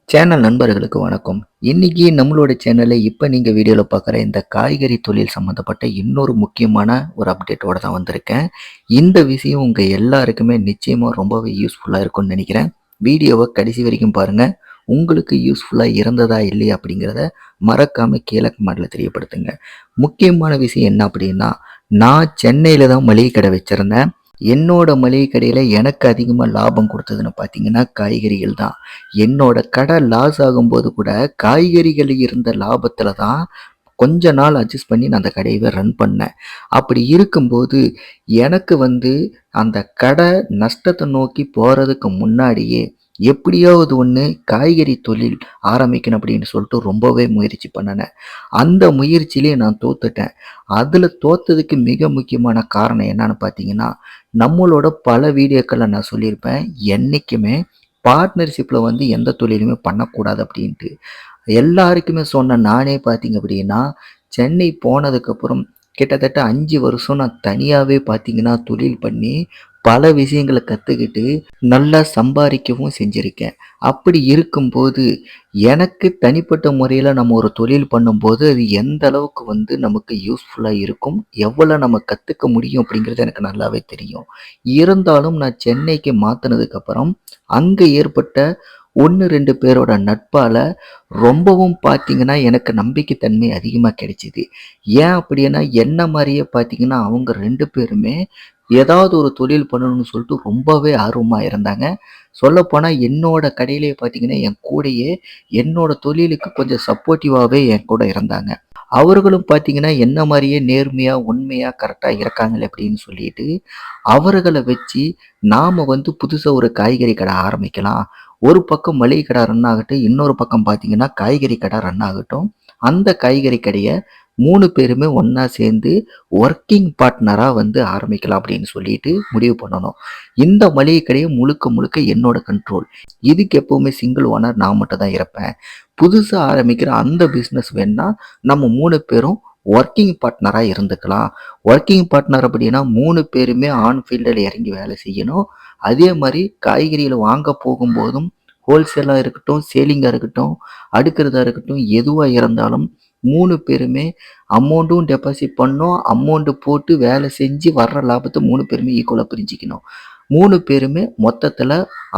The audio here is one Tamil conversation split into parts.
சேனல் நண்பர்களுக்கு வணக்கம். இன்னைக்கு நம்மளோட சேனல்ல இப்ப நீங்க வீடியோல பார்க்குற இந்த காய்கறி தொழில் சம்மந்தப்பட்ட இன்னொரு முக்கியமான ஒரு அப்டேட்டோட தான் வந்திருக்கேன். இந்த விஷயம் உங்க எல்லாருக்குமே நிச்சயமா ரொம்பவே யூஸ்ஃபுல்லா இருக்கும்னு நினைக்கிறேன். வீடியோவ கடைசி வரைக்கும் பாருங்க. உங்களுக்கு யூஸ்ஃபுல்லா இருந்ததா இல்லையா அப்படிங்கிறத மறக்காம கீழ கமெண்ட்ல தெரியப்படுத்துங்க. முக்கியமான விஷயம் என்ன அப்படின்னா, நான் சென்னையில தான் மளிகை கடை வச்சிருந்தேன். என்னோட மளிகை கடையில எனக்கு அதிகமா லாபம் குடுத்ததுன்னு பார்த்தீங்கன்னா, காய்கறிகள் தான். என்னோட கடை லாஸ் ஆகும்போது கூட, காய்கறிகள் இருந்த லாபத்தில தான் கொஞ்ச நாள் அட்ஜஸ்ட் பண்ணி நான் அந்த கடையவே ரன் பண்ணேன். அப்படி இருக்கும்போது, எனக்கு அந்த கடை நஷ்டத்த நோக்கி போறதுக்கு முன்னாடியே, எப்படியாவது ஒண்ணு காய்கறி தொழில் ஆரம்பிக்கணும் அப்படின்னு சொல்லிட்டு ரொம்பவே முயற்சி பண்ணுனேன். அந்த முயற்சியிலே நான் தோத்துட்டேன். அதுல தோத்ததுக்கு மிக முக்கியமான காரணம் என்னன்னு பார்த்தீங்கன்னா, நம்மளோட பல வீடியோக்கள்ல நான் சொல்லியிருப்பேன். என்னைக்குமே பார்ட்னர்ஷிப்ல எந்த தொழிலுமே பண்ணக்கூடாது அப்படின்ட்டு. எல்லாருக்குமே சொன்ன நானே பார்த்தீங்க அப்படின்னா, சென்னை போனதுக்கப்புறம் கிட்டத்தட்ட 5 வருஷம் நான் தனியாவே பார்த்தீங்கன்னா தொழில் பண்ணி, பல விஷயங்கள கத்துக்கிட்டு, நல்லா சம்பாரிக்கவும் செஞ்சிருக்கேன். அப்படி இருக்கும்போது, எனக்கு தனிப்பட்ட முறையில நம்ம ஒரு தொழில் பண்ணும்போது, அது எந்த அளவுக்கு நமக்கு யூஸ்ஃபுல்லா இருக்கும், எவ்வளோ நம்ம கத்துக்க முடியும் அப்படிங்கிறது எனக்கு நல்லாவே தெரியும். இருந்தாலும் நான் சென்னைக்கு மாத்துனதுக்கப்புறம், அங்க ஏற்பட்ட 1, 2 பேரோட நட்பால ரொம்பவும் பார்த்தீங்கன்னா, எனக்கு நம்பிக்கை தன்மை அதிகமா கிடைச்சது. ஏன் அப்படின்னா, என்ன மாரியே பார்த்தீங்கன்னா, அவங்க 2 பேருமே ஏதாவது ஒரு தொழில் பண்ணணும்னு சொல்லிட்டு ரொம்பவே ஆர்வமா இருந்தாங்க. சொல்லப்போனா என்னோட கடையிலேயே பார்த்தீங்கன்னா, என் கூடயே என்னோட தொழிலுக்கு கொஞ்சம் சப்போர்ட்டிவாவே என் கூட இருந்தாங்க. அவர்களும் பார்த்தீங்கன்னா, என்ன மாரியே நேர்மையா, உண்மையா, கரெக்ட்டா இருக்காங்களே அப்படின்னு சொல்லிட்டு, அவர்கள வச்சு நாம புதுசா ஒரு காய்கறி கடை ஆரம்பிக்கலாம். ஒரு பக்கம் மளிகை கடை ரன் ஆகட்டும். இன்னொரு பக்கம் பார்த்தீங்கன்னா, காய்கறி கடை ரன் ஆகட்டும். அந்த காய்கறி கடைய 3 பேருமே ஒண்ணா சேர்ந்து வொர்க்கிங் பார்ட்னரா ஆரம்பிக்கலாம் அப்படின்னு சொல்லிட்டு முடிவு பண்ணனோம். இந்த மளிகை கடைய முழுக்க முழுக்க என்னோட கண்ட்ரோல். இதுக்கு எப்பவுமே சிங்கிள் ஓனர் நான் மட்டும் தான் இருப்பேன். புதுசா ஆரம்பிக்கிற அந்த பிசினஸ் வேணுனா நம்ம 3 பேரும் வொர்க்கிங் பார்ட்னரா இருந்துக்கலாம். வொர்க்கிங் பார்ட்னர் அப்படின்னா 3 பேருமே ஆன் ஃபீல்டுல இறங்கி வேலை செய்யணும். அதே மாரி காய்கறிகள வாங்க போகும்போதும் ஹோல்சேலா இருக்கட்டும், சேலிங்கா இருக்கட்டும், அடுக்கிறதா இருக்கட்டும், எதுவா இருந்தாலும் 3 பேருமே அமௌண்ட்டும் டெபாசிட் பண்ணணும். அமௌண்ட் போட்டு வேலை செஞ்சு வர்ற லாபத்த 3 பேருமே ஈக்குவலா பிரிச்சுக்கணும். 3 பேருமே மொத்தத்துல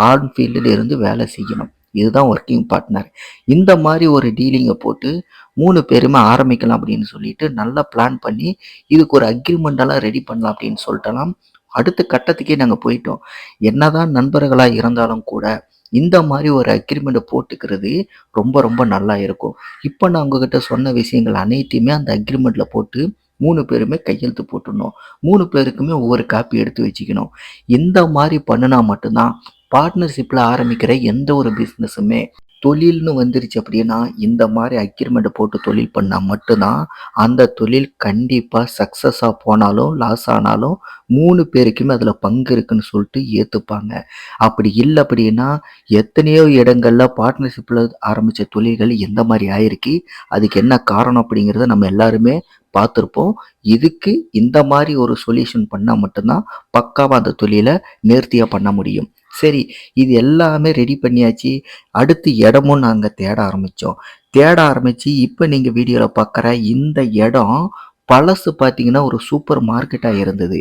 ஆன் ஃபீல்டுல இருந்து வேலை செய்யணும். இதுதான் வொர்க்கிங் பார்ட்னர். இந்த மாரி ஒரு டீலிங்க போட்டு 3 பேருமே ஆரம்பிக்கலாம் அப்படின்னு சொல்லிட்டு நல்லா பிளான் பண்ணி, இதுக்கு ஒரு அக்ரீமெண்டெல்லாம் ரெடி பண்ணலாம் அப்படின்னு சொல்லிட்டலாம். அடுத்த கட்டத்துக்கே நாங்க போயிட்டோம். என்னதான் நண்பர்களா இருந்தாலும் கூட, இந்த மாரி ஒரு அக்ரீமெண்ட்ட போட்டுக்கிறது ரொம்ப ரொம்ப நல்லா இருக்கும். இப்ப நான் உங்ககிட்ட சொன்ன விஷயங்கள் அனைத்தையுமே அந்த அக்ரீமெண்ட்ல போட்டு 3 பேருமே கையெழுத்து போட்டுடணும். 3 பேருக்குமே ஒவ்வொரு காப்பி எடுத்து வச்சுக்கணும். இந்த மாரி பண்ணுனா மட்டும் தான் பார்ட்னர்ஷிப்ல ஆரம்பிக்கிற எந்த ஒரு பிசினஸுமே தொழில்னு வந்துருச்சு அப்படின்னா, இந்த மாரி அக்ரீமெண்ட் போட்டு தொழில் பண்ணா மட்டும் தான், அந்த தொழில் கண்டிப்பா சக்சஸா போனாலும், லாஸ் ஆனாலும் 3 பேருக்குமே அதுல பங்கு இருக்குன்னு சொல்லிட்டு ஏத்துப்பாங்க. அப்படி இல்ல அப்படின்னா, எத்தனையோ இடங்கள்ல பார்ட்னர்ஷிப்ல ஆரம்பிச்ச தொழில்கள் எந்த மாரி ஆயிருக்கு, அதுக்கு என்ன காரணம் அப்படிங்கிறத நம்ம எல்லாருமே பார்த்திருப்போம். இதுக்கு இந்த மாரி ஒரு சொல்யூஷன் பண்ணா மட்டும் தான், பக்காவா அந்த தொழில நேர்த்தியா பண்ண முடியும். சரி, இது எல்லாமே ரெடி பண்ணியாச்சு. அடுத்து இடமும் நாங்க தேட ஆரம்பிச்சோம். தேட ஆரம்பிச்சு, இப்ப நீங்க வீடியோல பார்க்குற இந்த இடம் பழசு பார்த்தீங்கன்னா, ஒரு சூப்பர் மார்க்கெட்டா இருந்தது.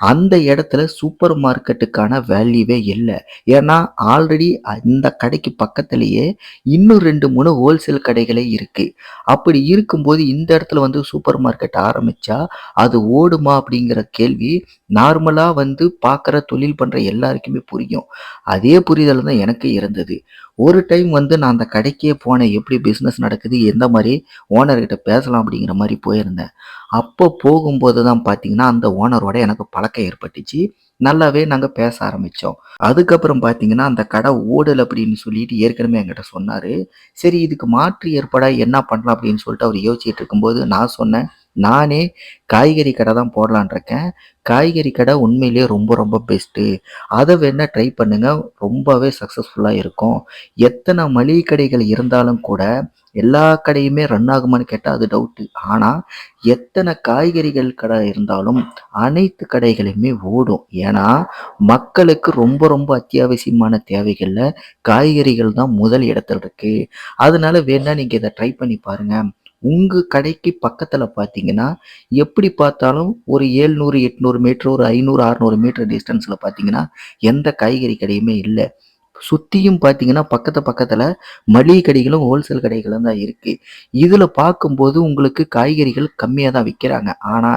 அந்த இடத்துல சூப்பர் மார்க்கெட்டுக்கான வேல்யூவே இல்ல. ஏன்னா, ஆல்ரெடி அந்த கடைக்கு பக்கத்திலேயே இன்னும் 2, 3 ஹோல்சேல் கடைகளே இருக்கு. அப்படி இருக்கும்போது இந்த இடத்துல சூப்பர் மார்க்கெட் ஆரம்பிச்சா, அது ஓடுமா? அப்படிங்கிற கேள்வி நார்மலா பார்க்குற தொழில் பண்ற எல்லாருக்குமே புரியும். அதே புரிதல் தான் எனக்கு இருந்தது. ஒரு டைம் நான் அந்த கடைக்கே போனேன். எப்படி பிசினஸ் நடக்குது? எந்த மாரி ஓனர்கிட்ட பேசலாம் அப்படிங்கிற மாரி போயிருந்தேன். அப்போ போகும்போது தான் பார்த்தீங்கன்னா, அந்த ஓனரோட எனக்கு பழக்கம் ஏற்பட்டுச்சு. நல்லாவே நாங்க பேச ஆரம்பிச்சோம். அதுக்கப்புறம் பார்த்தீங்கன்னா, அந்த கடை ஓடல அப்படின்னு சொல்லிட்டு ஏற்கனவே என்கிட்ட சொன்னாரு. சரி, இதுக்கு மாற்று ஏற்பாடா என்ன பண்ணலாம் அப்படின்னு சொல்லிட்டு அவரு யோசிச்சுட்டு இருக்கும்போது நான் சொன்னேன், நானே காய்கறி கடை தான் போடலான்னு இருக்கேன். காய்கறி கடை உண்மையிலேயே ரொம்ப ரொம்ப பெஸ்ட்டு. அத வேணா ட்ரை பண்ணுங்க. ரொம்பவே சக்சஸ்ஃபுல்லா இருக்கும். எத்தனை மளிகை கடைகள் இருந்தாலும் கூட எல்லா கடையுமே ரன் ஆகுமான்னு கேட்டா அது டவுட்டு. ஆனா எத்தனை காய்கறிகள் கடை இருந்தாலும் அனைத்து கடைகளுமே ஓடும். ஏன்னா மக்களுக்கு ரொம்ப ரொம்ப அத்தியாவசியமான தேவைகள்ல காய்கறிகள் தான் முதல் இடத்துல இருக்கு. அதனால வேணா நீங்க இத ட்ரை பண்ணி பாருங்க. உங்க கடைக்கு பக்கத்துல பார்த்தீங்கன்னா, எப்படி பார்த்தாலும் ஒரு 700, 800 மீட்டர், ஒரு 500, 600 மீட்டர் டிஸ்டன்ஸ்ல பார்த்தீங்கன்னா, எந்த காய்கறி கடையுமே இல்ல. சுத்தியும் பார்த்தீங்கன்னா, பக்கத்துல மளிகை கடைகளும், ஹோல்சேல் கடைகளும் தான் இருக்கு. இதுல பார்க்கும்போது உங்களுக்கு காய்கறிகள் கம்மியா தான் விக்கிறாங்க. ஆனா,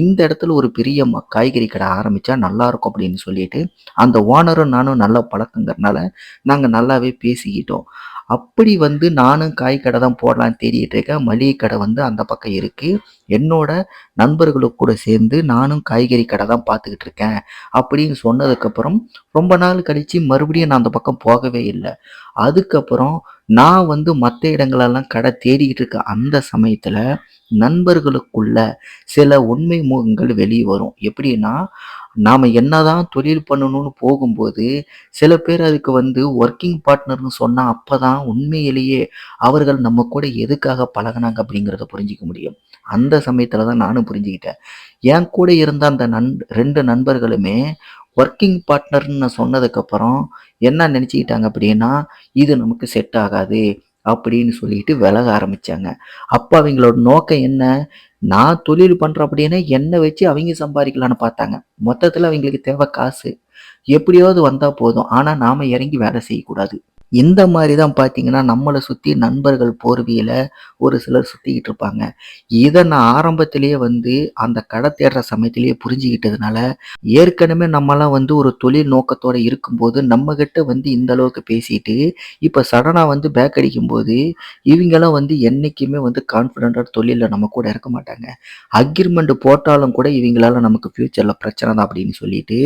இந்த இடத்துல ஒரு பெரிய காய்கறி கடை ஆரம்பிச்சா நல்லாருக்கும் அப்படின்னு சொல்லிட்டு, அந்த ஓனரும் நானும் நல்ல பழக்கங்கிறனால, நாங்க நல்லாவே பேசிக்கிட்டோம். அப்படி வந்து நானும் காய் கடை தான் போடலான்னு தேடிட்டு இருக்கேன். மளிகை கடை வந்து அந்த பக்கம் இருக்கு. என்னோட நண்பர்களும் கூட சேர்ந்து நானும் காய்கறி கடை தான் பார்த்துக்கிட்டு இருக்கேன். அப்படின்னு சொன்னதுக்கப்புறம், ரொம்ப நாள் கழிச்சு மறுபடியும் நான் அந்த பக்கம் போகவே இல்ல. அதுக்கப்புறம் நான் வந்து மத்த இடங்களெல்லாம் கடை தேடிக்கிட்டு இருக்க அந்த சமயத்துல, நண்பர்களுக்குள்ள சில உண்மை முகங்கள் வெளிய வரும். எப்படின்னா, நாம என்னதான் தொழில் பண்ணணும்னு போகும்போது, சில பேர் அதுக்கு வந்து வொர்க்கிங் பார்ட்னர்ன்னு சொன்னா அப்பதான் உண்மையிலேயே அவர்கள் நம்ம கூட எதுக்காக பழகுனாங்க அப்படிங்கிறத புரிஞ்சுக்க முடியும். அந்த சமயத்துல தான் நானும் புரிஞ்சுக்கிட்டேன். என் கூட இருந்த அந்த 2 நண்பர்களுமே வொர்க்கிங் பார்ட்னர்ன்னு நான் சொன்னதுக்கப்புறம் என்ன நெனச்சுக்கிட்டாங்க அப்படின்னா, இது நமக்கு செட் ஆகாது அப்படின்னு சொல்லிட்டு விலக ஆரம்பிச்சாங்க. அப்ப அவைங்களோட நோக்கம் என்ன? நான் தொழில் பண்றேன் அப்படின்னா என்ன வச்சு அவைங்க சம்பாரிக்கலான்னு பார்த்தாங்க. மொத்தத்துல அவைங்களுக்கு தேவை காசு. எப்படியாவது வந்தா போதும். ஆனா நாம இறங்கி வேலை செய்யக்கூடாது. இந்த மாரி தான் பார்த்தீங்கன்னா, நம்மள சுத்தி நண்பர்கள் போர்வையில ஒரு சிலர் சுத்திக்கிட்டு இருப்பாங்க. இத நான் ஆரம்பத்திலேயே வந்து அந்த கடை தேடுற சமயத்திலேயே புரிஞ்சுகிட்டதுனால, ஏற்கனவே நம்மலாம் வந்து ஒரு தொழில் நோக்கத்தோட இருக்கும்போது, நம்மகிட்ட வந்து இந்த அளவுக்கு பேசிட்டு, இப்ப சடனா வந்து பேக் அடிக்கும்போது, இவிங்கலாம் வந்து என்னைக்குமே வந்து கான்ஃபிடென்ட்டா தொழில்ல நம்ம கூட இருக்க மாட்டாங்க. அக்ரீமெண்ட் போட்டாலும் கூட இவிங்களால நமக்கு ஃபியூச்சர்ல பிரச்சனை தான் அப்படின்னு சொல்லிட்டு,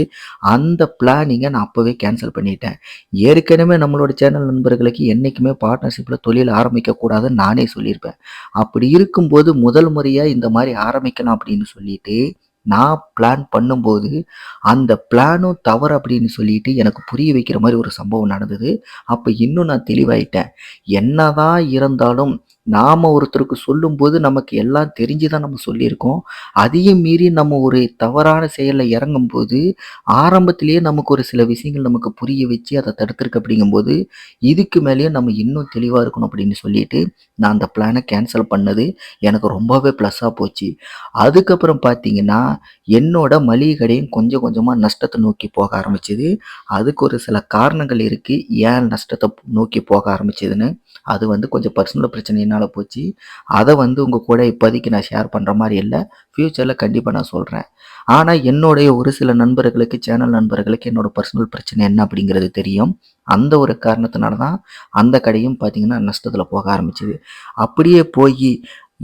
அந்த பிளானிங்க நான் அப்பவே கேன்சல் பண்ணிட்டேன். ஏற்கனவே நம்மளோட சேனல் நண்பர்களுக்கு என்னைக்குமே பார்ட்னர்ஷிப்ல தொழில் ஆரம்பிக்கக் கூடாதுன்னு நானே சொல்லியிருப்பேன். அப்படி இருக்கும்போது முதல் முறையா இந்த மாரி ஆரம்பிக்கலாம் அப்படின்னு சொல்லிட்டு, நான் பிளான் பண்ணும்போது, அந்த பிளானும் தவறு அப்படின்னு சொல்லிட்டு எனக்கு புரிய வைக்கிற மாரி ஒரு சம்பவம் நடந்தது. அப்ப இன்னும் நான் தெளிவாயிட்டேன். என்னதான் இருந்தாலும் நாம ஒருத்தருக்கு சொல்லும்போது நமக்கு எல்லாம் தெரிஞ்சு தான் நம்ம சொல்லியிருக்கோம். அதையும் மீறி நம்ம ஒரு தவறான செயல்ல இறங்கும்போது, ஆரம்பத்திலேயே நமக்கு ஒரு சில விஷயங்கள் நமக்கு புரிய வச்சு அத தடுத்திருக்கு அப்படிங்கும்போது, இதுக்கு மேலயும் நம்ம இன்னும் தெளிவா இருக்கணும் அப்படின்னு சொல்லிட்டு, நான் அந்த பிளான கேன்சல் பண்ணது எனக்கு ரொம்பவே ப்ளஸ்ஸா போச்சு. அதுக்கப்புறம் பார்த்தீங்கன்னா, என்னோட மளிகை கடையும் கொஞ்சம் கொஞ்சமா நஷ்டத்த நோக்கி போக ஆரம்பிச்சது. அதுக்கு ஒரு சில காரணங்கள் இருக்கு. ஏன் நஷ்டத்த நோக்கி போக ஆரம்பிச்சதுன்னு. அது வந்து கொஞ்சம் பர்சனல் பிரச்சனையினால போச்சு. அத வந்து உங்க கூட இப்போதைக்கு நான் ஷேர் பண்ற மாரி இல்ல. ஃபியூச்சர்ல கண்டிப்பா நான் சொல்றேன். ஆனா என்னுடைய ஒரு சில நண்பர்களுக்கு, சேனல் நண்பர்களுக்கு என்னோட பர்சனல் பிரச்சனை என்ன அப்படிங்கிறது தெரியும். அந்த ஒரு காரணத்தினால தான் அந்த கடையும் பார்த்தீங்கன்னா நஷ்டத்துல போக ஆரம்பிச்சது. அப்படியே போயி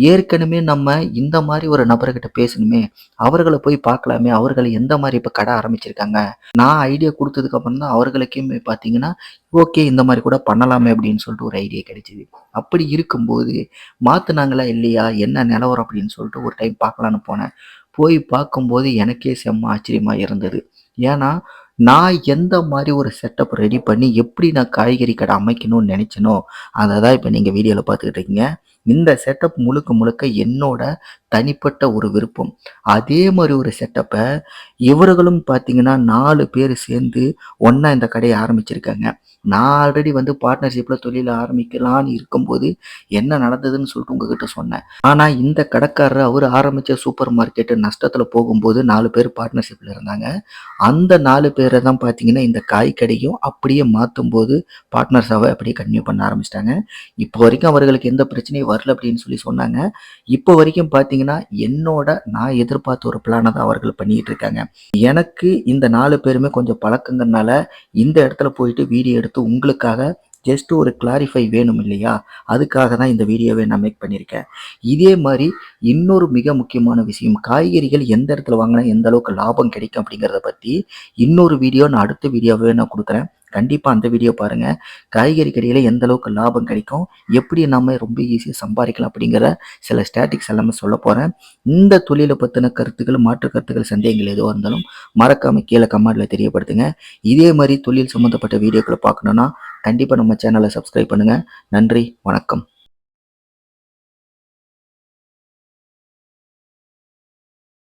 ஏற்கனவே நம்ம இந்த மாரி ஒரு நபர்கிட்ட பேசணுமே, அவர்கள போய் பார்க்கலாமே, அவர்கள் எந்த மாரி இப்ப கடை ஆரம்பிச்சிருக்காங்க. நான் ஐடியா குடுத்ததுக்கு அப்புறம் தான் அவர்களுக்குமே பார்த்தீங்கன்னா, ஓகே இந்த மாரி கூட பண்ணலாமே அப்படின்னு சொல்லிட்டு ஒரு ஐடியா கிடைச்சது. அப்படி இருக்கும்போது மாத்துனாங்களா இல்லையா? என்ன நிலவரம் அப்படின்னு சொல்லிட்டு ஒரு டைம் பார்க்கலான்னு போனேன். போய் பார்க்கும்போது எனக்கே செம்ம ஆச்சரியமா இருந்தது. ஏன்னா, நான் எந்த மாரி ஒரு செட்டப் ரெடி பண்ணி எப்படி நான் காய்கறி கடை அமைக்கணும்னு நெனைச்சேனோ, அத தான் இப்ப நீங்க வீடியோல பார்த்துக்கிட்டு இருக்கீங்க. இந்த செட்டப் முழுக்க முழுக்க என்னோட தனிப்பட்ட ஒரு விருப்பம். அதே மாரி ஒரு செட்டப்ப இவர்களும் பார்த்தீங்கன்னா 4 பேரு சேர்ந்து ஒண்ணா இந்த கடைய ஆரம்பிச்சிருக்காங்க. நான் ஆல்ரெடி வந்து பார்ட்னர்ஷிப்ல தொழில் ஆரம்பிக்கலான்னு இருக்கும்போது, என்ன நடந்ததுன்னு சொல்லிட்டு உங்ககிட்ட சொன்னேன். ஆனா இந்த கடைக்காரரு அவரு ஆரம்பிச்ச சூப்பர் மார்க்கெட் நஷ்டத்துல போகும்போது 4 பேர் பார்ட்னர்ஷிப்ல இருந்தாங்க. அந்த 4 பேர தான் பார்த்தீங்கன்னா, இந்த காய் கடையும் அப்படியே மாத்தும்போது பார்ட்னர்ஸாவே அப்படியே கன்டின்யூ பண்ண ஆரம்பிச்சுட்டாங்க. இப்போ வரைக்கும் அவர்களுக்கு எந்த பிரச்சனையும் வரல அப்படின்னு சொல்லி சொன்னாங்க. இப்போ வரைக்கும் பார்த்தீங்கன்னா, என்னோட நான் எதிர்பார்த்த ஒரு பிளான தான் அவர்கள் பண்ணிட்டு இருக்காங்க. எனக்கு இந்த 4 பேருமே கொஞ்சம் பழக்கங்கிறனால, இந்த இடத்துல போயிட்டு வீடியோ எடுத்து உங்களுக்காக ஜஸ்ட் ஒரு கிளாரிஃபை வேணும் இல்லையா? அதுக்காக தான் இந்த வீடியோவே நான் மேக் பண்ணியிருக்கேன். இதே மாரி இன்னொரு மிக முக்கியமான விஷயம், காய்கறிகள் எந்த இடத்துல வாங்குனா எந்த அளவுக்கு லாபம் கிடைக்கும் அப்படிங்கிறத பத்தி இன்னொரு வீடியோ நான் அடுத்த வீடியோவே நான் குடுக்குறேன். கண்டிப்பாக அந்த வீடியோ பாருங்கள். காய்கறி கடையில் எந்த அளவுக்கு லாபம் கிடைக்கும், எப்படி நம்ம ரொம்ப ஈஸியாக சம்பாதிக்கலாம் அப்படிங்கிற சில ஸ்டாட்டிக்ஸ் எல்லாமே சொல்ல போகிறேன். இந்த தொழிலை பற்றின கருத்துக்கள், மாற்று கருத்துக்கள், சந்தேகங்கள் எதுவாக இருந்தாலும் மறக்காமல் கீழே கமெண்ட்டில் தெரியப்படுத்துங்க. இதே மாதிரி தொழில் சம்மந்தப்பட்ட வீடியோக்களை பார்க்கணுன்னா கண்டிப்பாக நம்ம சேனலை சப்ஸ்கிரைப் பண்ணுங்கள். நன்றி, வணக்கம்.